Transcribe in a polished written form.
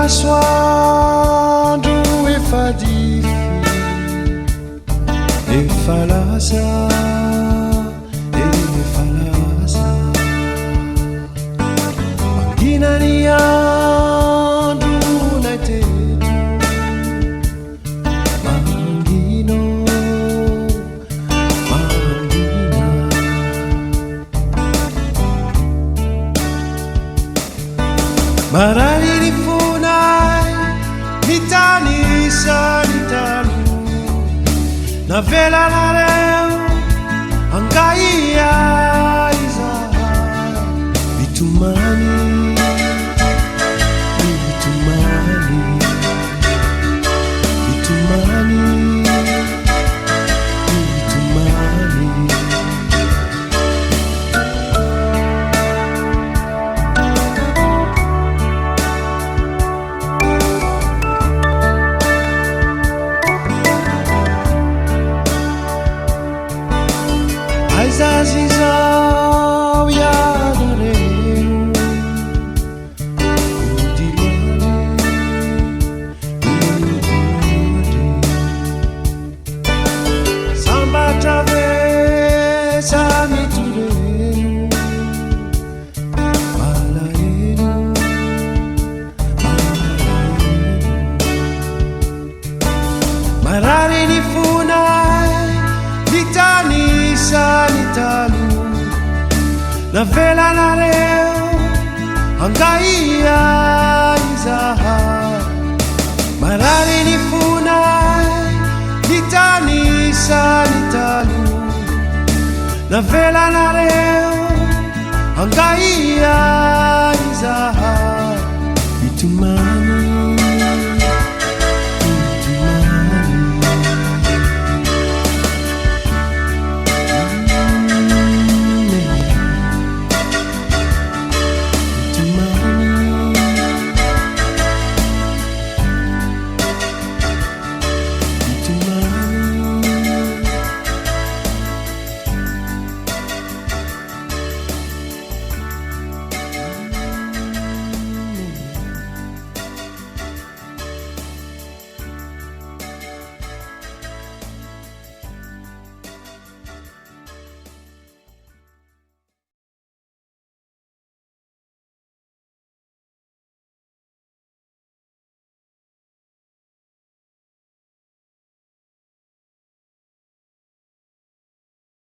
masoandro efa dify efa lasa efa lasa manginany andro naiteto mangino mangina marary ny fonay mitanisa ny tano navelanareo angaia izahay mitomany mitomany mitomany mitomany Aizazizao yadareo udilale sambatra vesa mitureo malaelo marary ny fonay mitanisa ny tano navelanareo angaia izahay marary ny fonay mitanisa ny tano navelanareo angaia izahay